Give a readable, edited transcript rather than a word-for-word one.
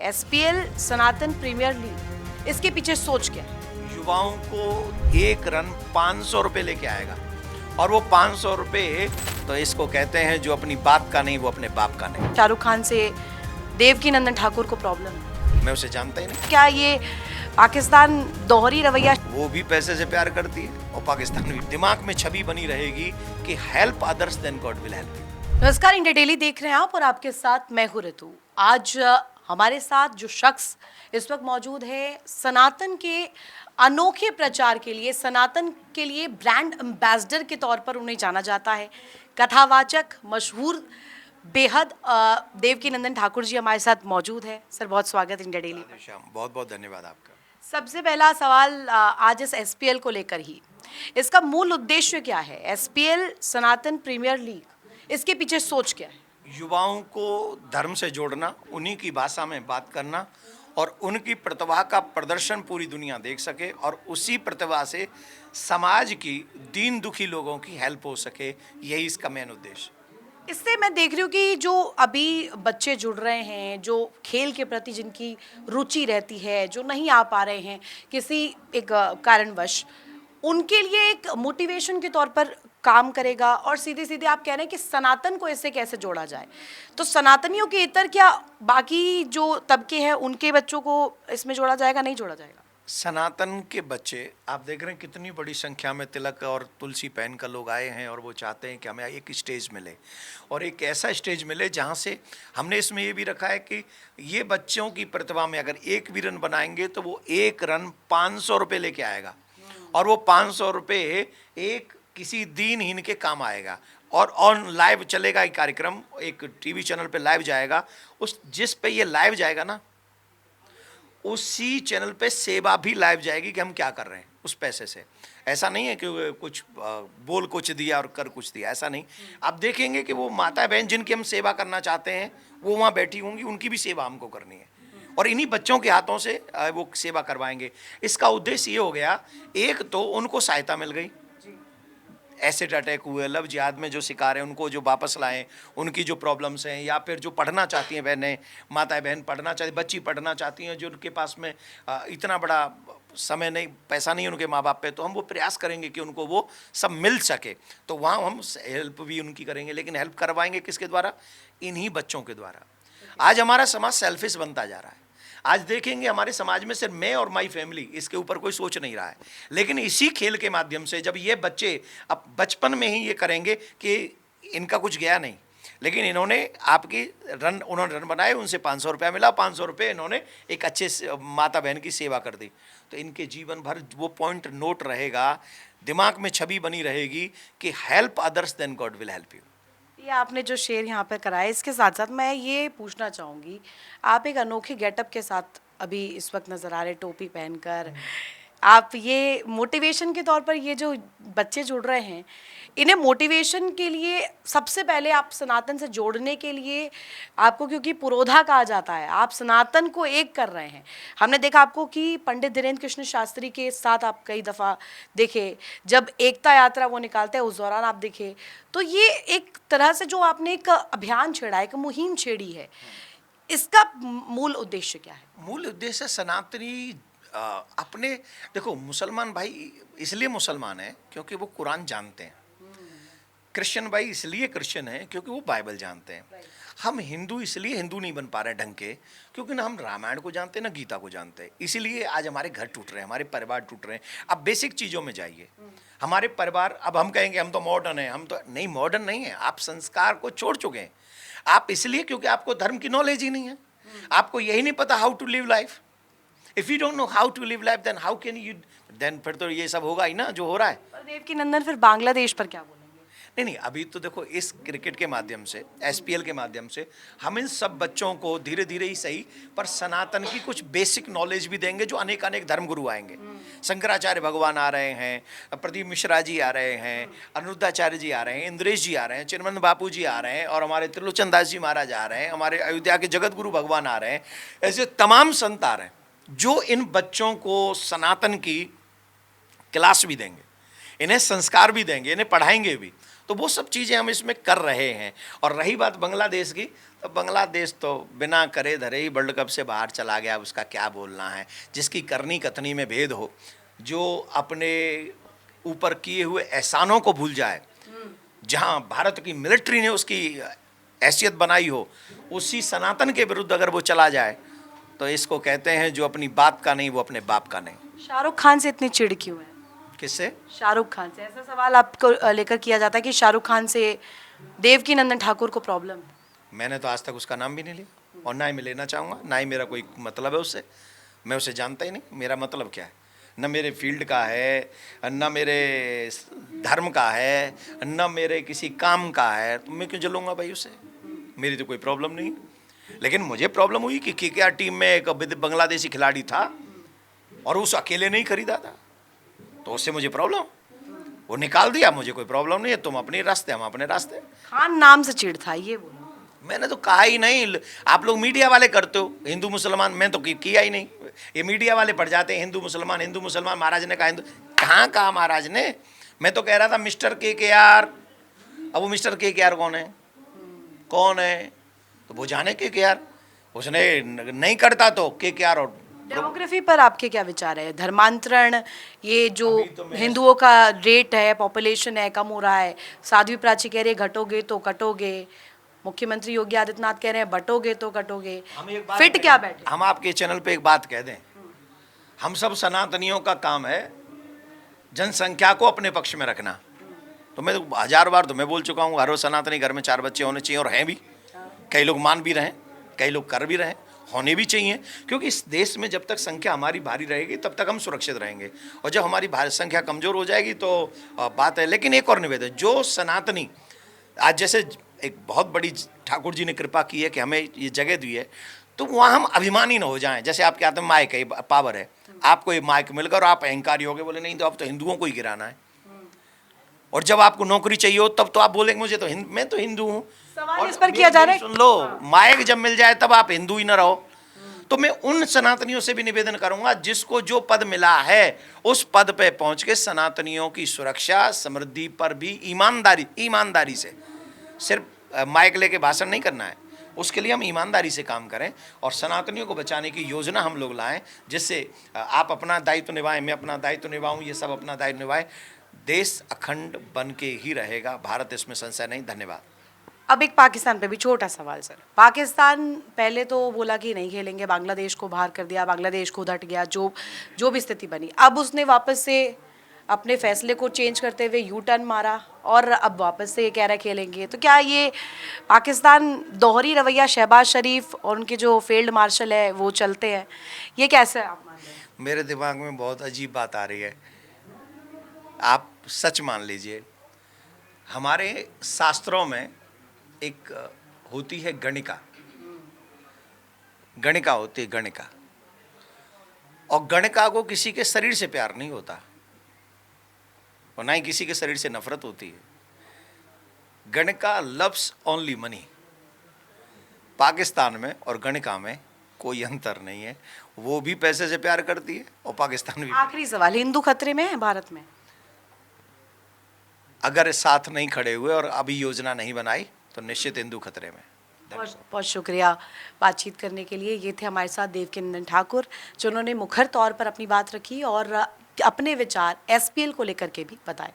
SPL सनातन premiere league, इसके पीछे सोच क्या है? युवाओं को एक रन 500 रुपए लेके आएगा और वो 500 रुपए तो इसको कहते हैं जो अपनी बात का नहीं वो अपने बाप का नहीं। शाहरुख खान से देवकी नंदन ठाकुर को प्रॉब्लम है? मैं उसे जानता ही नहीं। क्या ये पाकिस्तान दोहरी रवैया? वो भी पैसे से प्यार करती है और पाकिस्तान भी। दिमाग में छवि बनी रहेगी कि help others then God will help you. नमस्कार, इंडिया डेली देख रहे हैं आप और आपके साथ मैं हूं ऋतु। आज हमारे साथ जो शख्स इस वक्त मौजूद है, सनातन के अनोखे प्रचार के लिए, सनातन के लिए ब्रांड एम्बेसडर के तौर पर उन्हें जाना जाता है। कथावाचक, मशहूर बेहद देवकी नंदन ठाकुर जी हमारे साथ मौजूद है। सर, बहुत स्वागत इंडिया डेली पर। श्याम, बहुत बहुत धन्यवाद आपका। सबसे पहला सवाल आज इस एसपीएल को लेकर ही, इसका मूल उद्देश्य क्या है? एसपीएल सनातन प्रीमियर लीग, इसके पीछे सोच क्या है? युवाओं को धर्म से जोड़ना, उन्हीं की भाषा में बात करना और उनकी प्रतिभा का प्रदर्शन पूरी दुनिया देख सके और उसी प्रतिभा से समाज की दीन दुखी लोगों की हेल्प हो सके, यही इसका मेन उद्देश्य। इससे मैं देख रही हूँ कि जो अभी बच्चे जुड़ रहे हैं, जो खेल के प्रति जिनकी रुचि रहती है, जो नहीं आ पा रहे हैं किसी एक कारणवश, उनके लिए एक मोटिवेशन के तौर पर काम करेगा। और सीधे सीधे आप कह रहे हैं कि सनातन को इससे कैसे जोड़ा जाए, तो सनातनियों के इतर क्या बाकी जो तबके हैं उनके बच्चों को इसमें जोड़ा जाएगा, नहीं जोड़ा जाएगा? सनातन के बच्चे आप देख रहे हैं कितनी बड़ी संख्या में तिलक और तुलसी पहन कर लोग आए हैं और वो चाहते हैं कि हमें एक स्टेज मिले और एक ऐसा स्टेज मिले जहाँ से हमने इसमें ये भी रखा है कि ये बच्चों की प्रतिभा में अगर एक भी रन बनाएंगे तो वो एक रन 500 रुपये लेके आएगा और वो 500 रुपये एक किसी दीनहीन के काम आएगा। और ऑन लाइव चलेगा ये कार्यक्रम, एक टीवी चैनल पे लाइव जाएगा। उस जिस पे ये लाइव जाएगा ना, उसी चैनल पे सेवा भी लाइव जाएगी कि हम क्या कर रहे हैं उस पैसे से। ऐसा नहीं है कि कुछ बोल कुछ दिया और कर कुछ दिया, ऐसा नहीं। आप देखेंगे कि वो माता बहन जिनकी हम सेवा करना चाहते हैं वो वहाँ बैठी होंगी, उनकी भी सेवा हमको करनी है और इन्हीं बच्चों के हाथों से वो सेवा करवाएंगे। इसका उद्देश्य ये हो गया, एक तो उनको सहायता मिल गई, एसिड अटैक हुए, लव जिहाद में जो शिकार हैं उनको जो वापस लाएं, उनकी जो प्रॉब्लम्स हैं, या फिर जो पढ़ना चाहती हैं बहनें, माताएं बहन पढ़ना चाहती, बच्ची पढ़ना चाहती हैं, जो उनके पास में इतना बड़ा समय नहीं, पैसा नहीं उनके माँ बाप पे, तो हम वो प्रयास करेंगे कि उनको वो सब मिल सके। तो वहाँ हम हेल्प भी उनकी करेंगे, लेकिन हेल्प करवाएंगे किसके द्वारा? इन्हीं बच्चों के द्वारा। आज हमारा समाज सेल्फिश बनता जा रहा है। आज देखेंगे हमारे समाज में सिर्फ मैं और माई फैमिली, इसके ऊपर कोई सोच नहीं रहा है। लेकिन इसी खेल के माध्यम से जब ये बच्चे अब बचपन में ही ये करेंगे कि इनका कुछ गया नहीं, लेकिन इन्होंने उन्होंने रन बनाए, उनसे 500 रुपया मिला, 500 रुपये इन्होंने एक अच्छे माता बहन की सेवा कर दी, तो इनके जीवन भर वो पॉइंट नोट रहेगा, दिमाग में छवि बनी रहेगी कि help others then God will help you. ये आपने जो शेर यहाँ पर कराया, इसके साथ साथ मैं ये पूछना चाहूँगी, आप एक अनोखे गेटअप के साथ अभी इस वक्त नज़र आ रहे, टोपी पहनकर, आप ये मोटिवेशन के तौर पर ये जो बच्चे जुड़ रहे हैं, इन्हें मोटिवेशन के लिए सबसे पहले आप सनातन से जोड़ने के लिए आपको, क्योंकि पुरोधा कहा जाता है, आप सनातन को एक कर रहे हैं। हमने देखा आपको कि पंडित धीरेन्द्र कृष्ण शास्त्री के साथ आप कई दफ़ा देखे, जब एकता यात्रा वो निकालते हैं उस दौरान आप देखे, तो ये एक तरह से जो आपने एक अभियान छेड़ा है, एक मुहिम छेड़ी है, इसका मूल उद्देश्य क्या है? मूल उद्देश्य सनातनी अपने, देखो मुसलमान भाई इसलिए मुसलमान है क्योंकि वो कुरान जानते हैं, क्रिश्चियन भाई इसलिए क्रिश्चियन है क्योंकि वो बाइबल जानते हैं। हम हिंदू इसलिए हिंदू नहीं बन पा रहे ढंग के क्योंकि ना हम रामायण को जानते हैं ना गीता को जानते हैं। इसीलिए आज हमारे घर टूट रहे हैं, हमारे परिवार टूट रहे हैं। अब बेसिक चीज़ों में जाइए, हमारे परिवार, अब हम कहेंगे हम तो मॉडर्न हैं, हम तो नहीं, मॉडर्न नहीं है, आप संस्कार को छोड़ चुके हैं। आप इसलिए क्योंकि आपको धर्म की नॉलेज ही नहीं है, आपको यही नहीं पता how to live life. If you don't know how to live life then how can you, then फिर तो ये सब होगा ही ना जो हो रहा है। देवकी नंदन फिर बांग्लादेश पर क्या बोलेंगे? नहीं, अभी तो देखो इस क्रिकेट के माध्यम से, एसपीएल के माध्यम से हम इन सब बच्चों को धीरे धीरे ही सही पर सनातन की कुछ बेसिक नॉलेज भी देंगे। जो अनेक अनेक धर्मगुरु आएंगे, शंकराचार्य भगवान आ रहे हैं, प्रदीप मिश्रा जी आ रहे हैं, अनिरुद्धाचार्य जी आ रहे हैं, इंद्रेश जी आ रहे हैं, चिन्मन बापू जी आ रहे हैं, और हमारे त्रिलोचन दास जी महाराज आ रहे हैं, हमारे अयोध्या के जगत गुरु भगवान आ रहे हैं। ऐसे तमाम संत आ रहे हैं जो इन बच्चों को सनातन की क्लास भी देंगे, इन्हें संस्कार भी देंगे, इन्हें पढ़ाएंगे भी। तो वो सब चीज़ें हम इसमें कर रहे हैं। और रही बात बांग्लादेश की, तो बांग्लादेश तो बिना करे धरे ही वर्ल्ड कप से बाहर चला गया, उसका क्या बोलना है। जिसकी करनी कथनी में भेद हो, जो अपने ऊपर किए हुए एहसानों को भूल जाए, जहां भारत की मिलिट्री ने उसकी हैसियत बनाई हो, उसी सनातन के विरुद्ध अगर वो चला जाए, तो इसको कहते हैं जो अपनी बात का नहीं वो अपने बाप का नहीं। शाहरुख खान से इतनी चिढ़ क्यों है? किससे? शाहरुख खान से ऐसा सवाल आपको लेकर किया जाता है कि शाहरुख खान से देवकी नंदन ठाकुर को प्रॉब्लम है। मैंने तो आज तक उसका नाम भी नहीं लिया और ना ही मैं लेना चाहूँगा, ना ही मेरा कोई मतलब है उससे। मैं उसे जानता ही नहीं। मेरा मतलब क्या है? न मेरे फील्ड का है, न मेरे धर्म का है, न मेरे किसी काम का है, तो मैं क्यों जलूँगा भाई उससे? मेरी तो कोई प्रॉब्लम नहीं। लेकिन मुझे प्रॉब्लम हुई कि केकेआर टीम में एक बांग्लादेशी खिलाड़ी था और उस अकेले नहीं खरीदा था, तो उससे मुझे प्रॉब्लम। वो निकाल दिया, मुझे कोई प्रॉब्लम नहीं है। तुम अपने रास्ते, हम अपने रास्ते। खान नाम से चिढ़ था, ये बोलो। मैंने तो कहा ही नहीं। आप लोग मीडिया वाले करते हो हिंदू मुसलमान, मैं तो किया ही नहीं। ये मीडिया वाले पढ़ जाते हैं हिंदू मुसलमान, हिंदू मुसलमान। महाराज ने कहा हिंदू, कहाँ कहा महाराज ने? मैं तो कह रहा था मिस्टर केकेआर। अब वो मिस्टर केकेआर कौन है? कौन है? तो वो जाने केकेआर। उसने नहीं करता तो केकेआर। और डेमोग्राफी पर आपके क्या विचार है? धर्मांतरण, ये जो अभी तो मैं- हिंदुओं का रेट है, पॉपुलेशन है, कम हो रहा है। साध्वी प्राची कह रही है घटोगे तो कटोगे, मुख्यमंत्री योगी आदित्यनाथ कह रहे हैं बटोगे तो कटोगे। हम एक बात फिट कहें, क्या बैठे? हम आपके चैनल पे एक बात कह दें। हम सब सनातनियों का काम है जनसंख्या को अपने पक्ष में रखना। तो मैं तो 1000 बार तो मैं बोल चुका हूँ, हर रोज सनातनी घर में 4 बच्चे होने चाहिए, और हैं भी। कई लोग मान भी रहे हैं, कई लोग कर भी रहे हैं, होने भी चाहिए। क्योंकि इस देश में जब तक संख्या हमारी भारी रहेगी तब तक हम सुरक्षित रहेंगे, और जब हमारी संख्या कमज़ोर हो जाएगी तो बात है। लेकिन एक और निवेदन, जो सनातनी आज जैसे एक बहुत बड़ी ठाकुर जी ने कृपा की है कि हमें ये जगह दी है, तो वहाँ हम अभिमानी न हो जाएं। जैसे आपके हाथ में माइक है, पावर है, आपको ये माइक मिलकर और आप अहंकारी हो गए, बोले नहीं तो अब तो हिंदुओं को ही गिराना है। और जब आपको नौकरी चाहिए हो तब तो आप बोलेंगे मुझे तो मैं तो हिंदू हूँ। सवाल इस पर किया जा रहा है। सुन लो, माइक जब मिल जाए तब आप हिंदू ही न रहो। तो मैं उन सनातनियों से भी निवेदन करूंगा जिसको जो पद मिला है उस पद पे पहुंच के सनातनियों की सुरक्षा समृद्धि पर भी ईमानदारी से, सिर्फ माइक लेके भाषण नहीं करना है, उसके लिए हम ईमानदारी से काम करें और सनातनियों को बचाने की योजना हम लोग लाएं, जिससे आप अपना दायित्व निभाएं, मैं अपना दायित्व निभाऊं, ये सब अपना दायित्व निभाएं। देश अखंड बन के ही रहेगा, भारत इसमें संशय नहीं। धन्यवाद। अब एक पाकिस्तान पे भी छोटा सवाल सर। पाकिस्तान पहले तो बोला कि नहीं खेलेंगे, बांग्लादेश को बाहर कर दिया, बांग्लादेश खुद हट गया, जो भी स्थिति बनी। अब उसने वापस से अपने फैसले को चेंज करते हुए यू टर्न मारा और अब वापस से ये कह रहा है खेलेंगे। तो क्या ये पाकिस्तान दोहरी रवैया शहबाज शरीफ और उनके जो फील्ड मार्शल है वो चलते हैं, ये कैसे आप मान रहे हैं? मेरे दिमाग में बहुत अजीब बात आ रही है। आप सच मान लीजिए, हमारे शास्त्रों में एक होती है गणिका। गणिका होती है, गणिका। और गणिका को किसी के शरीर से प्यार नहीं होता और ना ही किसी के शरीर से नफरत होती है। गणिका लव्स ओनली मनी। पाकिस्तान में और गणिका में कोई अंतर नहीं है, वो भी पैसे से प्यार करती है और पाकिस्तान भी। आखिरी सवाल, हिंदू खतरे में है भारत में? अगर साथ नहीं खड़े हुए और अभी योजना नहीं बनाई तो निश्चित हिंदू खतरे में। बहुत शुक्रिया बातचीत करने के लिए। ये थे हमारे साथ देवकी नंदन ठाकुर, जिन्होंने मुखर तौर पर अपनी बात रखी और अपने विचार एसपीएल को लेकर के भी बताए।